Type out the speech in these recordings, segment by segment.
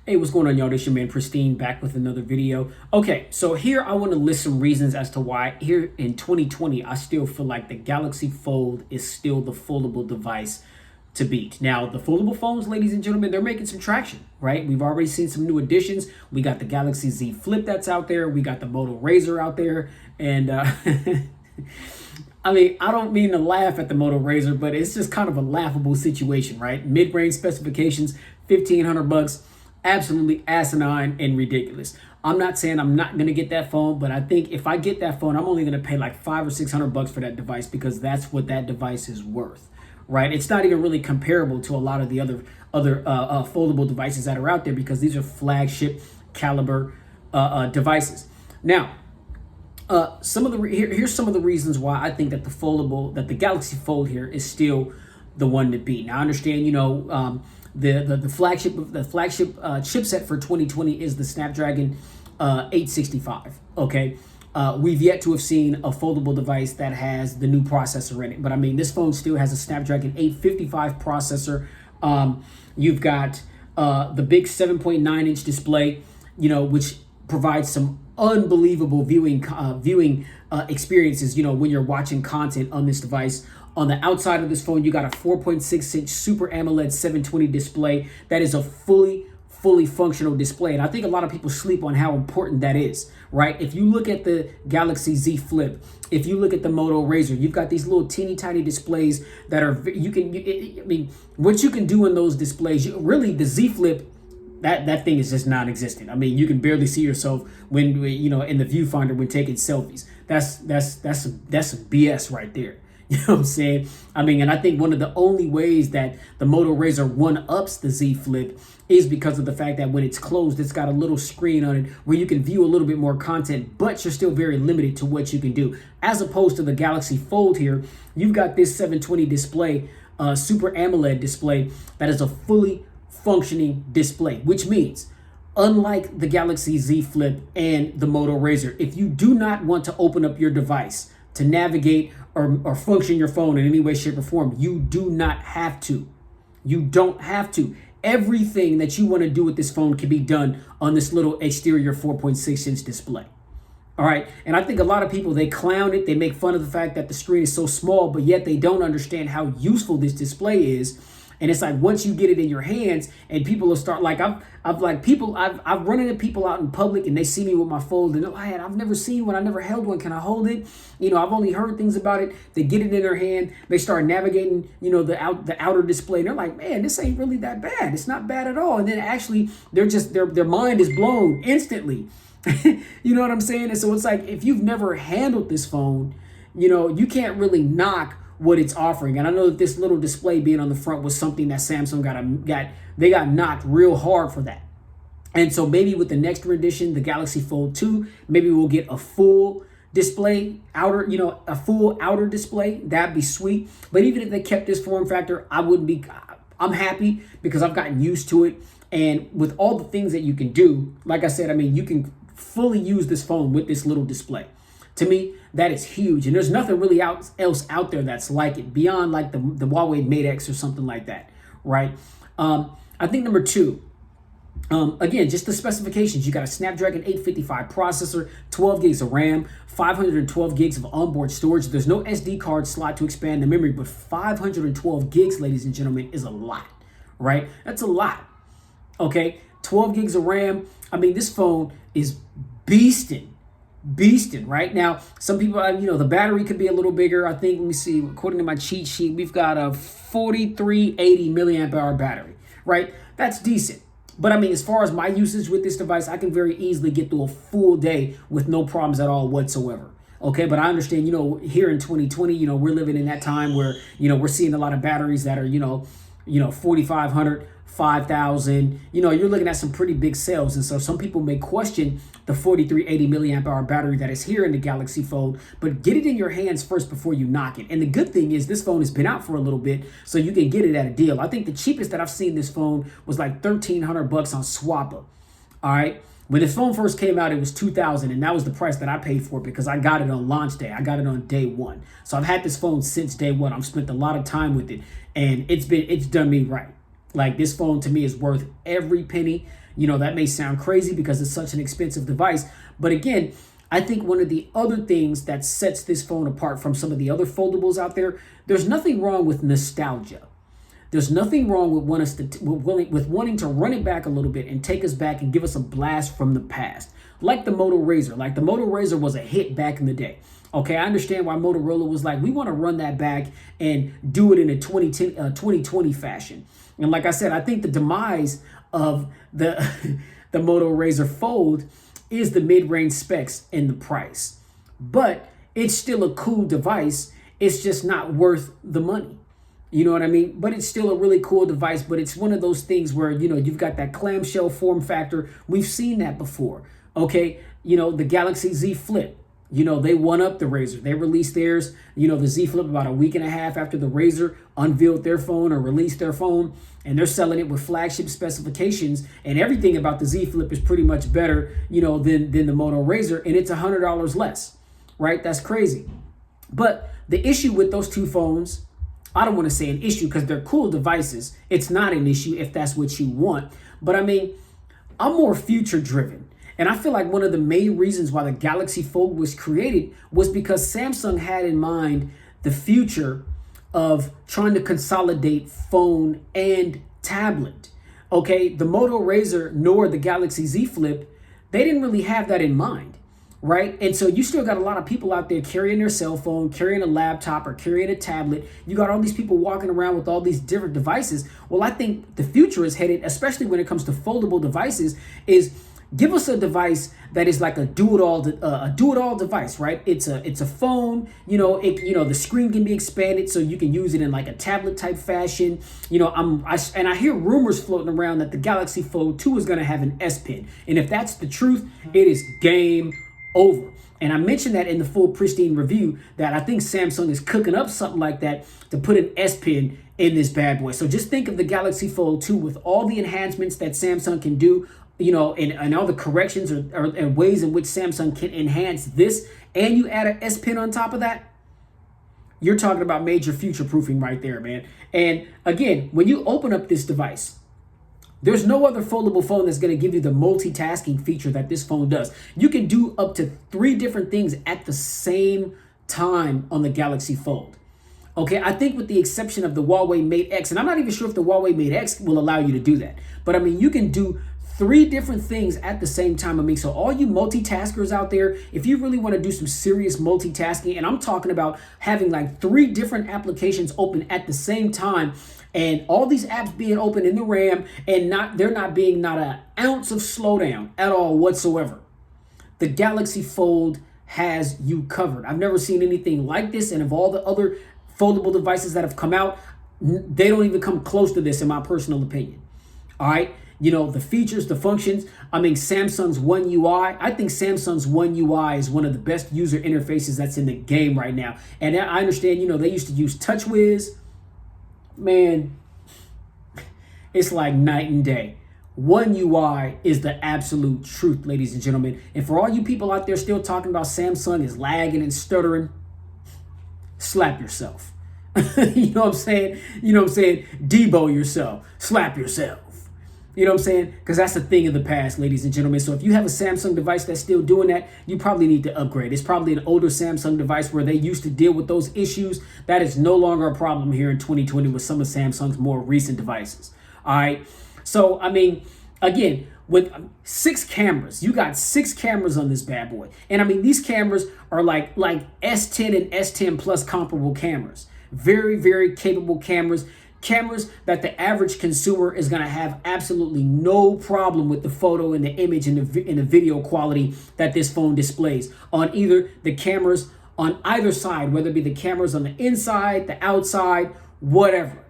Hey, what's going on, y'all? This your man Pristine back with another video. Okay, so here I want to list some reasons as to why here in 2020 I still feel like the Galaxy Fold is still the foldable device to beat. Now, the foldable phones, ladies and gentlemen, they're making some traction, right? We've already seen some new additions. We got the Galaxy Z Flip that's out there. We got the Moto Razr out there, and I mean, I don't mean to laugh at the Moto Razr, but it's just kind of a laughable situation, right? Mid-range specifications, $1,500. Absolutely asinine and ridiculous. I'm not saying I'm not going to get that phone, but I think if I get that phone, I'm only going to pay like $500 or $600 for that device because that's what that device is worth, right? It's not even really comparable to a lot of the other foldable devices that are out there because these are flagship caliber devices. Now, here's some of the reasons why I think that the Galaxy Fold here is still the one to beat. Now, I understand, the flagship chipset for 2020 is the Snapdragon 865. Okay, we've yet to have seen a foldable device that has the new processor in it. But I mean, this phone still has a Snapdragon 855 processor. You've got the big 7.9-inch display, which provides some unbelievable viewing experiences. When you're watching content on this device. On the outside of this phone, you got a 4.6-inch Super AMOLED 720 display that is a fully functional display. And I think a lot of people sleep on how important that is, right? If you look at the Galaxy Z Flip, if you look at the Moto Razr, you've got these little teeny tiny displays that are, what you can do in those displays, really the Z Flip, that thing is just non-existent. I mean, you can barely see yourself when in the viewfinder when taking selfies. That's some BS right there. You know what I'm saying? I mean, and I think one of the only ways that the Moto Razr one-ups the Z Flip is because of the fact that when it's closed, it's got a little screen on it where you can view a little bit more content, but you're still very limited to what you can do. As opposed to the Galaxy Fold here, you've got this 720 display, Super AMOLED display that is a fully functioning display, which means unlike the Galaxy Z Flip and the Moto Razr, if you do not want to open up your device to navigate or function your phone in any way, shape, or form, you do not have to. You don't have to. Everything that you want to do with this phone can be done on this little exterior 4.6-inch display. All right. And I think a lot of people, they clown it. They make fun of the fact that the screen is so small, but yet they don't understand how useful this display is. And it's like once you get it in your hands and people will start like I've run into people out in public and they see me with my Fold and they're like, I've never seen one, I never held one. Can I hold it? I've only heard things about it. They get it in their hand, they start navigating, the outer display, and they're like, man, this ain't really that bad. It's not bad at all. And then actually they're just their mind is blown instantly. You know what I'm saying? And so it's like if you've never handled this phone, you can't really knock what it's offering. And I know that this little display being on the front was something that Samsung got knocked real hard for that. And so maybe with the next rendition, the Galaxy Fold 2, maybe we'll get a full display a full outer display. That'd be sweet. But even if they kept this form factor, I'm happy because I've gotten used to it. And with all the things that you can do, like I said, I mean, you can fully use this phone with this little display. To me, that is huge. And there's nothing really else out there that's like it beyond like the Huawei Mate X or something like that, right? I think number two, again, just the specifications. You got a Snapdragon 855 processor, 12 gigs of RAM, 512 gigs of onboard storage. There's no SD card slot to expand the memory, but 512 gigs, ladies and gentlemen, is a lot, right? That's a lot, okay? 12 gigs of RAM. I mean, this phone is beasting right now. Some people, the battery could be a little bigger. I think, let me see, according to my cheat sheet, we've got a 4380 milliamp hour battery, right? That's decent. But I mean, as far as my usage with this device, I can very easily get through a full day with no problems at all whatsoever. Okay, but I understand, here in 2020, we're living in that time where, we're seeing a lot of batteries that are, 4,500, 5,000, you're looking at some pretty big sales. And so some people may question the 4380 milliamp hour battery that is here in the Galaxy Fold, but get it in your hands first before you knock it. And the good thing is this phone has been out for a little bit, so you can get it at a deal. I think the cheapest that I've seen this phone was like $1,300 on Swappa. All right. When this phone first came out, it was $2,000, and that was the price that I paid for it because I got it on launch day. I got it on day one. So I've had this phone since day one. I've spent a lot of time with it, and it's done me right. Like, this phone to me is worth every penny. You know, that may sound crazy because it's such an expensive device. But again, I think one of the other things that sets this phone apart from some of the other foldables out there, there's nothing wrong with nostalgia. There's nothing wrong with wanting to run it back a little bit and take us back and give us a blast from the past. Like the Moto Razr. Like, the Moto Razr was a hit back in the day. Okay, I understand why Motorola was like, we want to run that back and do it in a 2020 fashion. And like I said, I think the demise of the the Moto Razr Fold is the mid-range specs and the price. But it's still a cool device. It's just not worth the money. You know what I mean? But it's still a really cool device. But it's one of those things where, you know, you've got that clamshell form factor. We've seen that before. Okay, you know, the Galaxy Z Flip. You know, they won up the Razr. They released theirs, you know, the Z Flip about a week and a half after the Razr unveiled their phone or released their phone. And they're selling it with flagship specifications. And everything about the Z Flip is pretty much better, you know, than the Moto Razr. And it's $100 less, right? That's crazy. But the issue with those two phones, I don't want to say an issue because they're cool devices. It's not an issue if that's what you want. But I mean, I'm more future driven. And I feel like one of the main reasons why the Galaxy Fold was created was because Samsung had in mind the future of trying to consolidate phone and tablet. Okay, the Moto Razr nor the Galaxy Z Flip, they didn't really have that in mind, right? And so you still got a lot of people out there carrying their cell phone, carrying a laptop, or carrying a tablet. You got all these people walking around with all these different devices. Well, I think the future is headed, especially when it comes to foldable devices, is give us a device that is like a do-it-all device, right? It's a phone, you know. The screen can be expanded so you can use it in like a tablet type fashion. You know, I hear rumors floating around that the Galaxy Fold 2 is going to have an S Pen, and if that's the truth, it is game over. And I mentioned that in the full pristine review that I think Samsung is cooking up something like that to put an S Pen in this bad boy. So just think of the Galaxy Fold 2 with all the enhancements that Samsung can do, you know, and all the corrections or ways in which Samsung can enhance this, and you add an S Pen on top of that, you're talking about major future proofing right there, man. And again, when you open up this device, there's no other foldable phone that's going to give you the multitasking feature that this phone does. You can do up to 3 different things at the same time on the Galaxy Fold. Okay, I think with the exception of the Huawei Mate X, and I'm not even sure if the Huawei Mate X will allow you to do that, but I mean, you can do 3 different things at the same time. I mean, so all you multitaskers out there, if you really want to do some serious multitasking, and I'm talking about having like 3 different applications open at the same time, and all these apps being open in the RAM, and there not being not an ounce of slowdown at all whatsoever, the Galaxy Fold has you covered. I've never seen anything like this, and of all the other foldable devices that have come out, they don't even come close to this in my personal opinion. All right. You know, the features, the functions. I mean, Samsung's One UI. I think Samsung's One UI is one of the best user interfaces that's in the game right now. And I understand, you know, they used to use TouchWiz. Man, it's like night and day. One UI is the absolute truth, ladies and gentlemen. And for all you people out there still talking about Samsung is lagging and stuttering, slap yourself. You know what I'm saying? You know what I'm saying? Debo yourself. Slap yourself. You know what I'm saying? Because that's a thing of the past, ladies and gentlemen. So if you have a Samsung device that's still doing that, you probably need to upgrade. It's probably an older Samsung device where they used to deal with those issues. That is no longer a problem here in 2020 with some of Samsung's more recent devices. All right. So, I mean, again, with 6 cameras, you got 6 cameras on this bad boy. And I mean, these cameras are like S10 and S10 Plus comparable cameras. Very, very capable cameras. Cameras that the average consumer is going to have absolutely no problem with the photo and the image and the video quality that this phone displays on either the cameras on either side, whether it be the cameras on the inside, the outside, whatever,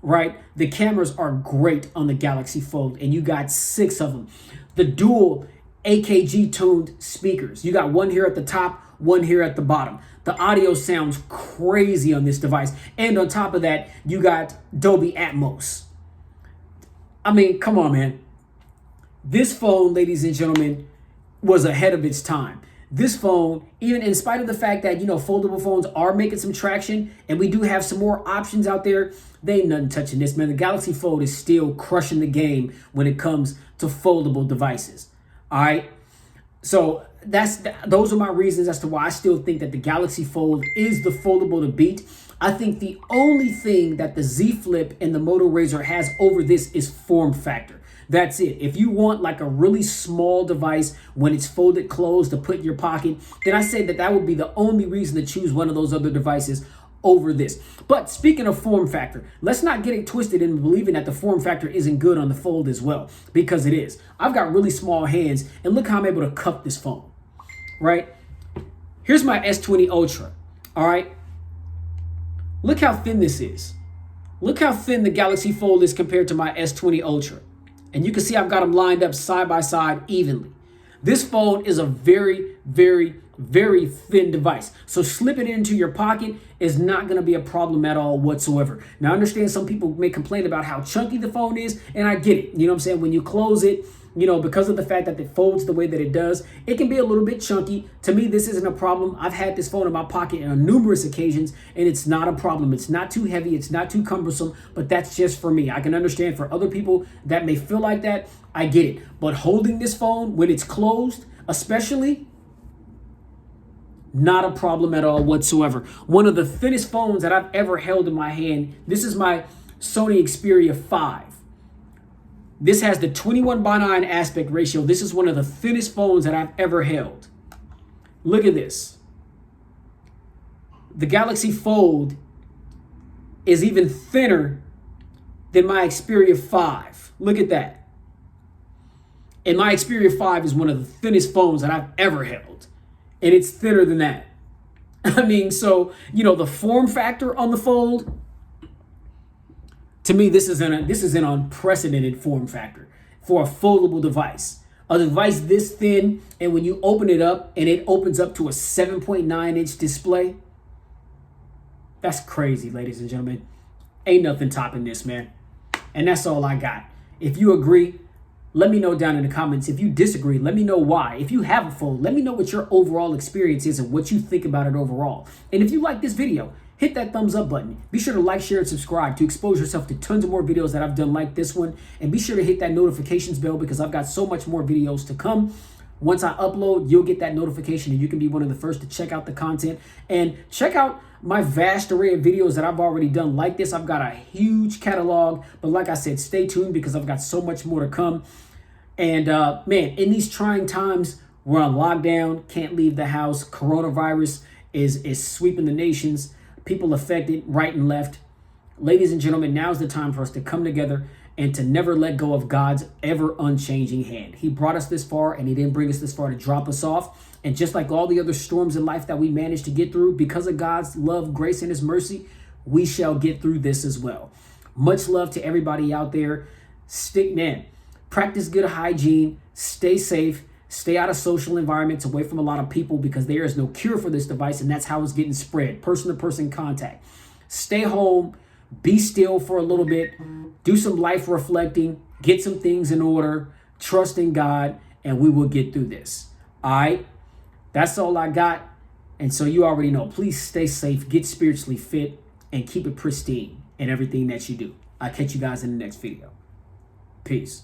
right? The cameras are great on the Galaxy Fold, and you got 6 of them. The dual AKG tuned speakers. You got one here at the top, one here at the bottom. The audio sounds crazy on this device. And on top of that, you got Dolby Atmos. I mean, come on, man. This phone, ladies and gentlemen, was ahead of its time. this phone, even in spite of the fact that, foldable phones are making some traction and we do have some more options out there, they ain't nothing touching this, man. The Galaxy Fold is still crushing the game when it comes to foldable devices. All right. So those are my reasons as to why I still think that the Galaxy Fold is the foldable to beat. I think the only thing that the Z Flip and the Moto Razr has over this is form factor. That's it. If you want like a really small device when it's folded closed to put in your pocket, then I say that would be the only reason to choose one of those other devices over this. But speaking of form factor, let's not get it twisted in believing that the form factor isn't good on the Fold as well, because it is. I've got really small hands, and look how I'm able to cup this phone, right? Here's my S20 Ultra, all right? Look how thin this is. Look how thin the Galaxy Fold is compared to my S20 Ultra. And you can see I've got them lined up side by side evenly. This phone is a very, very, very thin device. So slipping it into your pocket is not going to be a problem at all whatsoever. Now, I understand some people may complain about how chunky the phone is, and I get it. You know what I'm saying? When you close it, because of the fact that it folds the way that it does, it can be a little bit chunky. To me, this isn't a problem. I've had this phone in my pocket on numerous occasions, and it's not a problem. It's not too heavy. It's not too cumbersome, but that's just for me. I can understand for other people that may feel like that. I get it. But holding this phone when it's closed, especially, not a problem at all whatsoever. One of the thinnest phones that I've ever held in my hand. This is my Sony Xperia 5. This has the 21:9 aspect ratio. This is one of the thinnest phones that I've ever held. Look at this. The Galaxy Fold is even thinner than my Xperia 5. Look at that. And my Xperia 5 is one of the thinnest phones that I've ever held. And it's thinner than that. I mean, so, the form factor on the Fold, to me, this is an unprecedented form factor for a foldable device. A device this thin, and when you open it up and it opens up to a 7.9-inch display, that's crazy, ladies and gentlemen. Ain't nothing topping this, man. And that's all I got. If you agree, let me know down in the comments. If you disagree, let me know why. If you have a Fold, let me know what your overall experience is and what you think about it overall. And if you like this video, hit that thumbs up button. Be sure to like, share, and subscribe to expose yourself to tons of more videos that I've done like this one. And be sure to hit that notifications bell because I've got so much more videos to come. Once I upload, you'll get that notification and you can be one of the first to check out the content. And check out my vast array of videos that I've already done like this. I've got a huge catalog. But like I said, stay tuned because I've got so much more to come. And man, in these trying times, we're on lockdown, can't leave the house. Coronavirus is sweeping the nations. People affected right and left. Ladies and gentlemen, now's the time for us to come together and to never let go of God's ever unchanging hand. He brought us this far and he didn't bring us this far to drop us off. And just like all the other storms in life that we managed to get through, because of God's love, grace, and his mercy, we shall get through this as well. Much love to everybody out there. Practice good hygiene, stay safe, stay out of social environments, away from a lot of people because there is no cure for this device and that's how it's getting spread, person-to-person contact. Stay home, be still for a little bit, do some life reflecting, get some things in order, trust in God, and we will get through this. All right? That's all I got. And so you already know, please stay safe, get spiritually fit, and keep it pristine in everything that you do. I'll catch you guys in the next video. Peace.